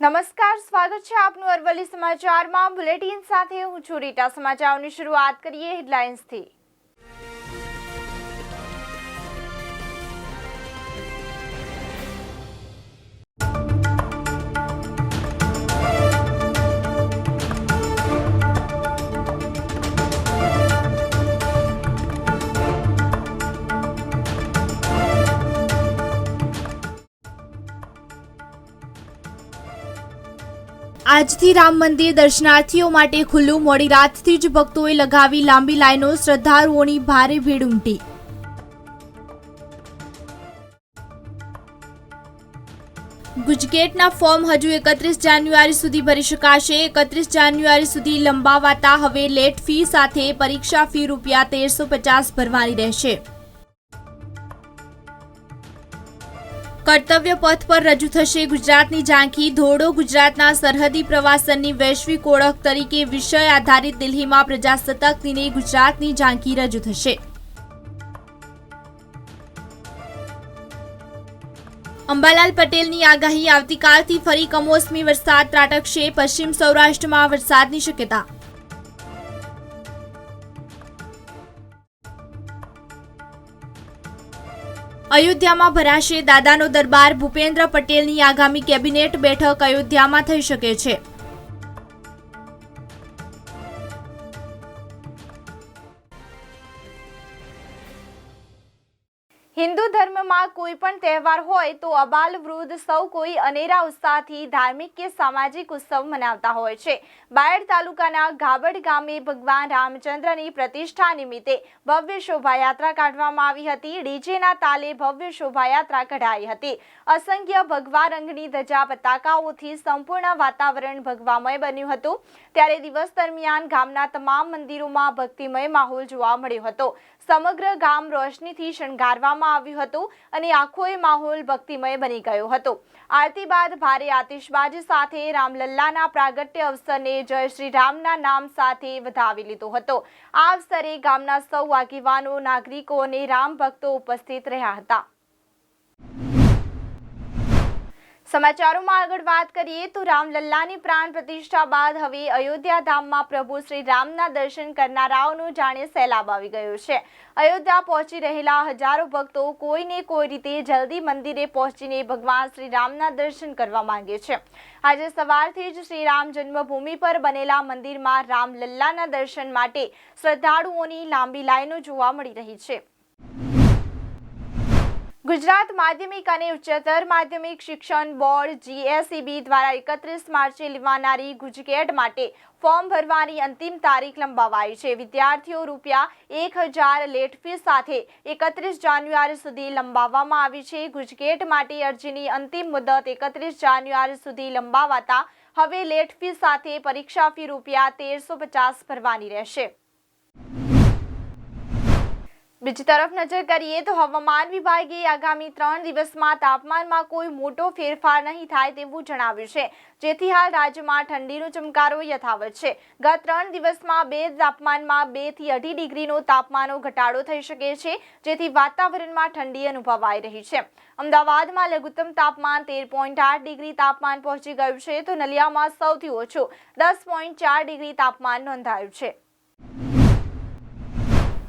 નમસ્કાર, સ્વાગત છે આપનું અરવલ્લી સમાચારમાં. બુલેટિન સાથે હું છું રીટા. સમાચારોની શરૂઆત કરીએ હેડલાઇન્સથી. આજથી રામ મંદિર દર્શનાર્થીઓ માટે ખુલ્લું. મોડી રાતથી જ ભક્તોએ લગાવી લાંબી લાઈનો. શ્રદ્ધાળુઓની ભારે ભીડ ઉમટી. ગુજકેટના ફોર્મ હજુ 31 જાન્યુઆરી સુધી ભરી શકાશે. 31 જાન્યુઆરી સુધી લંબાવાતા હવે લેટ ફી સાથે પરીક્ષા ફી ₹1350 ભરવાની રહેશે. કર્તવ્ય પથ પર રજૂ થશે ગુજરાતની ઝાંખી. ધોરડો ગુજરાતના સરહદી પ્રવાસનની વૈશ્વિક ઓળખ તરીકે વિષય આધારિત દિલ્હીમાં પ્રજાસત્તાક દિને ગુજરાતની ઝાંખી રજૂ થશે. અંબાલાલ પટેલની આગાહી. આવતીકાલથી ફરી કમોસમી વરસાદ ત્રાટકશે. પશ્ચિમ સૌરાષ્ટ્રમાં વરસાદની શક્યતા. અયોધ્યામાં ભરાશે દાદાનો દરબાર. ભૂપેન્દ્ર પટેલની આગામી કેબિનેટ બેઠક અયોધ્યામાં થઈ શકે છે. હિન્દુ ધર્મમાં કોઈ પણ તહેવાર હોય તો અબાલ વૃદ્ધ સૌ કોઈ અનેરા ઉત્સાહથી ધાર્મિક કે સામાજિક ઉત્સવ મનાવતા હોય છે. બાયડ તાલુકાના ગાબડ ગામે ભગવાન રામચંદ્રની પ્રતિષ્ઠા નિમિત્તે ભવ્ય શોભાયાત્રા કાઢવામાં આવી હતી. ડીજેના તાલે ભવ્ય શોભાયાત્રા કઢાઈ હતી. અસંખ્ય ભગવા રંગની ધજા પતાકાઓથી સંપૂર્ણ વાતાવરણ ભગવામય બન્યું હતું. ત્યારે દિવસ દરમિયાન ગામના તમામ મંદિરોમાં ભક્તિમય માહોલ જોવા મળ્યો હતો. સમગ્ર ગામ રોશનીથી શણગારવામાં આવ્યું હતું અને આખો માહોલ ભક્તિમય બની ગયો હતો. આરતી બાદ ભારે આતિશબાજી સાથે રામલલ્લાના પ્રાગટ્ય અવસરને જય શ્રી રામના નામ સાથે વધાવી લીધો હતો. આ અવસરે ગામના સૌ આગેવાનો, નાગરિકો અને રામ ભક્તો ઉપસ્થિત રહ્યા હતા. સમાચારોમાં આગળ વાત કરીએ તો રામલલ્લાની પ્રાણ પ્રતિષ્ઠા બાદ હવે અયોધ્યા ધામમાં પ્રભુ શ્રી રામના દર્શન કરનારાઓનો જાણે સૈલાબ આવી ગયો છે. અયોધ્યા પહોંચી રહેલા હજારો ભક્તો કોઈને કોઈ રીતે જલ્દી મંદિરે પહોંચીને ભગવાન શ્રી રામના દર્શન કરવા માંગે છે. આજે સવારથી જ શ્રી રામ જન્મભૂમિ પર બનેલા મંદિરમાં રામલલ્લાના દર્શન માટે શ્રદ્ધાળુઓની લાંબી લાઈનો જોવા મળી રહી છે. ગુજરાત માધ્યમિક અને ઉચ્ચતર માધ્યમિક શિક્ષણ બોર્ડ GSEB દ્વારા 31 માર્ચે લેવાનારી ગુજકેટ માટે ફોર્મ ભરવાની અંતિમ તારીખ લંબાવાઈ છે. વિદ્યાર્થીઓ ₹1000 લેટ ફી સાથે 31 જાન્યુઆરી સુધી લંબાવવામાં આવી છે. ગુજકેટ માટે અરજીની અંતિમ મુદત 31 જાન્યુઆરી સુધી લંબાવાતા હવે લેટ ફી સાથે પરીક્ષા ફી ₹1350 ભરવાની રહેશે. બીજી તરફ નજર કરીએ તો હવામાન વિભાગે આગામી 3 દિવસમાં તાપમાનમાં કોઈ મોટો ફેરફાર નહીં થાય તેવું જણાવ્યું છે. જેથી હાલ રાજ્યમાં ઠંડીનો ચમકારો યથાવત છે. ગત 3 દિવસમાં તાપમાનમાં 2 થી 2.5 ડિગ્રીનો તાપમાનનો ઘટાડો થઈ શકે છે, જેથી વાતાવરણમાં ઠંડી અનુભવાઈ રહી છે. અમદાવાદમાં લઘુત્તમ તાપમાન 13.8 ડિગ્રી તાપમાન પહોંચી ગયું છે, તો નલિયામાં સૌથી ઓછું 10.4 ડિગ્રી તાપમાન નોંધાયું છે.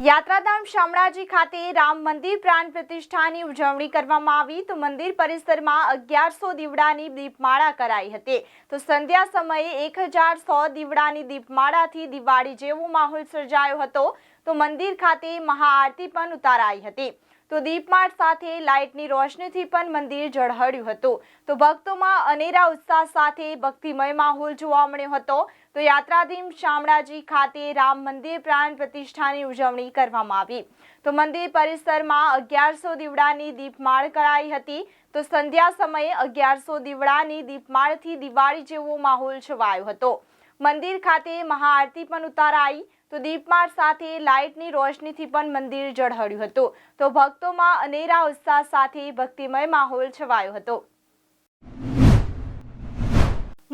યાત્રાધામ શામળાજી ખાતે રામ મંદિર પ્રાણ પ્રતિષ્ઠાની ઉજવણી કરવામાં આવી તો મંદિર પરિસરમાં 1100 દીવડાની દીપમાળા કરાઈ હતી. તો સંધ્યા સમયે 1100 દીવડાની દીપમાળાથી દિવાળી જેવો માહોલ સર્જાયો હતો. તો મંદિર ખાતે મહાઆરતી પણ ઉતારાઈ હતી. તો દીપમાળ સાથે લાઇટની રોશનીથી પણ મંદિર ઝળહળ્યું હતું. તો ભક્તોમાં અનેરા ઉત્સાહ સાથે ભક્તિમય માહોલ જોવા મળ્યો હતો. તો યાત્રાધામ શામળાજી ખાતે રામ મંદિર પ્રાણ પ્રતિષ્ઠાની ઉજવણી કરવામાં આવી. તો મંદિર પરિસરમાં 1100 દીવડાની દીપમાળ કરાઈ હતી. તો સંધ્યા સમયે 1100 દીવડાની દીપમાળથી દિવાળી જેવો માહોલ છવાયો હતો. મંદિર ખાતે મહાઆરતી પણ ઉતારાઈ. તો દીપમાળ સાથે લાઇટની રોશનીથી પણ મંદિર ઝળહળ્યું હતું. તો ભક્તોમાં અનેરા ઉત્સાહ સાથે ભક્તિમય માહોલ છવાયો હતો.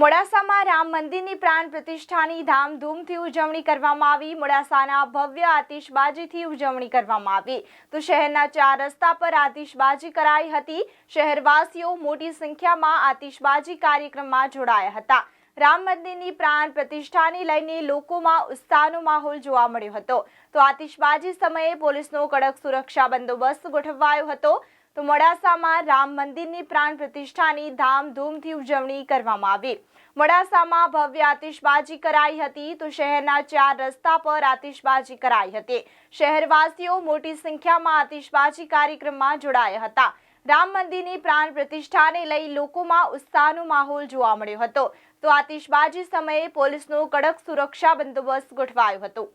મોડાસામાં રામ મંદિરની પ્રાણ પ્રતિષ્ઠાની ધામધૂમથી ઉજવણી કરવામાં આવી. મોડાસાના ભવ્ય આતિશબાજીથી ઉજવણી કરવામાં આવી તો શહેરના 4 રસ્તા પર આતિશબાજી કરાઈ હતી. શહેરવાસીઓ મોટી સંખ્યામાં આતિશબાજી કાર્યક્રમમાં જોડાયા હતા. રામ મંદિરની પ્રાણ પ્રતિષ્ઠાને લઈને લોકોમાં ઉત્સાહનો માહોલ જોવા મળ્યો હતો. તો આતિશબાજી સમયે પોલીસનો કડક સુરક્ષા બંદોબસ્ત ગોઠવાયો હતો. તો મોડાસામાં રામ મંદિરની પ્રાણ પ્રતિષ્ઠાની ધામધૂમથી ઉજવણી કરવામાં આવી. મોડાસામાં ભવ્ય આતિશબાજી કરાઈ હતી તો શહેરના 4 રસ્તા પર આતિશબાજી કરાઈ હતી. શહેરવાસીઓ મોટી સંખ્યામાં આતિશબાજી કાર્યક્રમમાં જોડાયા હતા. રામ મંદિરની પ્રાણ પ્રતિષ્ઠાને લઈ લોકોમાં ઉત્સાહનો માહોલ જોવા મળ્યો હતો. તો આતિશબાજી સમયે પોલીસનો કડક સુરક્ષા બંદોબસ્ત ગોઠવાયો હતો.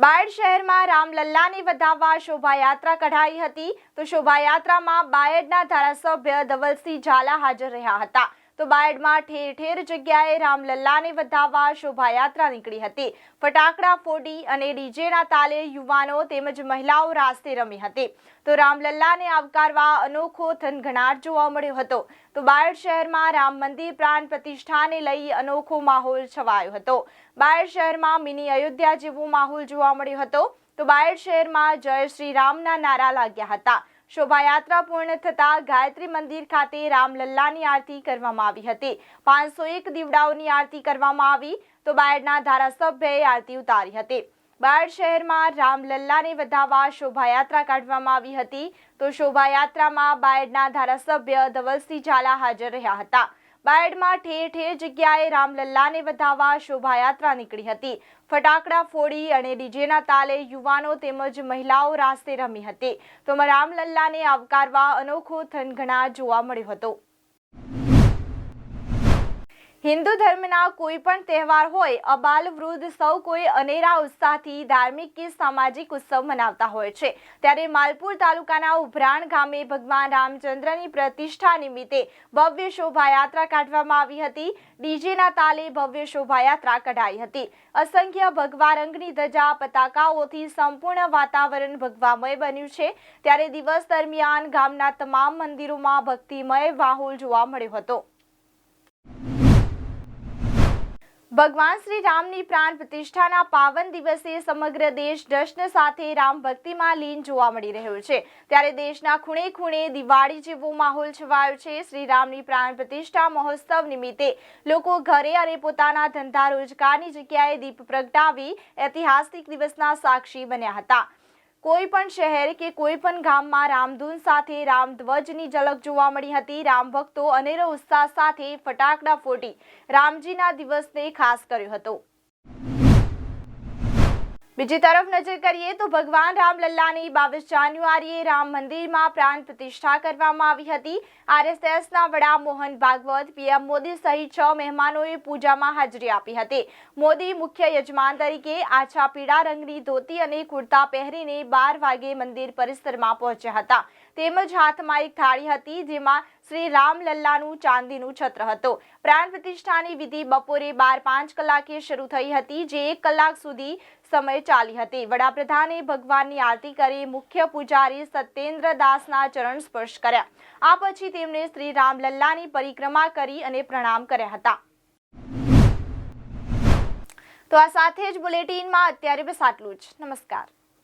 બાયડ શહેરમાં રામલલ્લાને વધાવવા શોભાયાત્રા કઢાઈ હતી તો શોભાયાત્રામાં બાયડના ધારાસભ્ય ધવલસિંહ ઝાલા હાજર રહ્યા હતા. તો બાયડમાં ઠેર ઠેર જગ્યાએ રામલલ્લાને વધાવવા શોભાયાત્રા નીકળી હતી. ફટાકડા ફોડી અને ડીજેના તાલે યુવાનો તેમજ મહિલાઓ રાસ્તે રમી હતી. તો રામલલ્લાને આવકારવા અનોખો થનગનાટ જોવા મળ્યો હતો. તો બાયડ શહેરમાં રામ મંદિર પ્રાણ પ્રતિષ્ઠાને લઈ અનોખો માહોલ છવાયો હતો. બાયડ શહેરમાં મિની અયોધ્યા જેવો માહોલ જોવા મળ્યો હતો. તો બાયડ શહેરમાં જય શ્રી રામના નારા લાગ્યા હતા. શોભાયાત્રા પૂર્ણ થતા ગાયત્રી મંદિર ખાતે રામલલ્લાની આરતી કરવામાં આવી હતી. 501 દીવડાઓની આરતી કરવામાં આવી. તો બાયડના ધારાસભ્યએ આરતી ઉતારી હતી. બાયડ શહેરમાં રામલલ્લાને વધાવવા શોભાયાત્રા કાઢવામાં આવી હતી. તો શોભાયાત્રામાં બાયડના ધારાસભ્ય ધવલસિંહ ઝાલા હાજર રહ્યા હતા. બાયડમાં ઠેર ઠેર જગ્યાએ રામલલ્લાને વધાવવા શોભાયાત્રા નીકળી હતી. ફટાકડા ફોડી અને ડીજેના તાલે યુવાનો તેમજ મહિલાઓ રાસ્તે રમી હતી. તો રામલલ્લાને આવકારવા અનોખો થનગનાટ જોવા મળ્યો હતો. હિન્દુ ધર્મના કોઈ પણ તહેવાર હોય, અબાલ વૃદ્ધ સૌ કોઈ અનેરા ઉત્સાહથી ધાર્મિક કે સામાજિક ઉત્સવ મનાવતા હોય છે. ત્યારે માલપુર તાલુકાના ઉભરાણ ગામે ભગવાન રામચંદ્રની પ્રતિષ્ઠા નિમિત્તે ભવ્ય શોભાયાત્રા કાઢવામાં આવી હતી. ડીજેના તાલે ભવ્ય શોભાયાત્રા કઢાઈ હતી. અસંખ્ય ભગવા રંગની ધજા પતાકાઓથી સંપૂર્ણ વાતાવરણ ભગવામય બન્યું છે. ત્યારે દિવસ દરમિયાન ગામના તમામ મંદિરોમાં ભક્તિમય માહોલ જોવા મળ્યો હતો. ભગવાન શ્રી રામની પ્રાણ પ્રતિષ્ઠાના પાવન દિવસે સમગ્ર દેશ જશ્ન સાથે રામ ભક્તિમાં લીન જોવા મળી રહ્યો છે. ત્યારે દેશના ખૂણે ખૂણે દિવાળી જેવો માહોલ છવાયો છે. શ્રી રામની પ્રાણ પ્રતિષ્ઠા મહોત્સવ નિમિત્તે લોકો ઘરે અને પોતાના ધંધા રોજગારની જગ્યાએ દીપ પ્રગટાવી ઐતિહાસિક દિવસના સાક્ષી બન્યા હતા. કોઈ પણ શહેર કે કોઈ પણ ગામમાં રામધૂન સાથે રામધ્વજની ઝલક જોવા મળી હતી. રામ ભક્તો અનેરો ઉત્સાહ સાથે ફટાકડા ફોડી રામજીના દિવસને ખાસ કર્યો હતો. બીજી તરફ નજર કરીએ તો ભગવાન રામલલ્લાની 22 જાન્યુઆરીએ રામ મંદિરમાં પ્રાણ પ્રતિષ્ઠા કરવામાં આવી હતી. આરએસએસના વડા મોહન ભાગવત, પીએમ મોદી સહિત 6 મહેમાનોએ પૂજામાં હાજરી આપી હતી. મોદી મુખ્ય યજમાન તરીકે આછા પીળા રંગની ધોતી અને કુર્તા પહેરીને 12 વાગે મંદિર પરિસરમાં પહોંચ્યા હતા. તેમજ હાથમાં એક થાળી હતી જેમાં શ્રી રામલલ્લાનું ચાંદીનું છત્ર હતું. પ્રાણ પ્રતિષ્ઠાની વિધિ બપોરે 12:05 કલાકે શરૂ થઈ હતી, જે 1 કલાક સુધી સમય ચાલી હતી. વડાપ્રધાને ભગવાનની આરતી કરી મુખ્ય પૂજારી સત્યેન્દ્ર દાસના ચરણ સ્પર્શ કર્યા. આ પછી તેમણે શ્રી રામલલ્લાની પરિક્રમા કરી અને પ્રણામ કર્યા હતા. તો આ સાથે જ બુલેટિનમાં અત્યારે બસ આટલું જ. નમસ્કાર.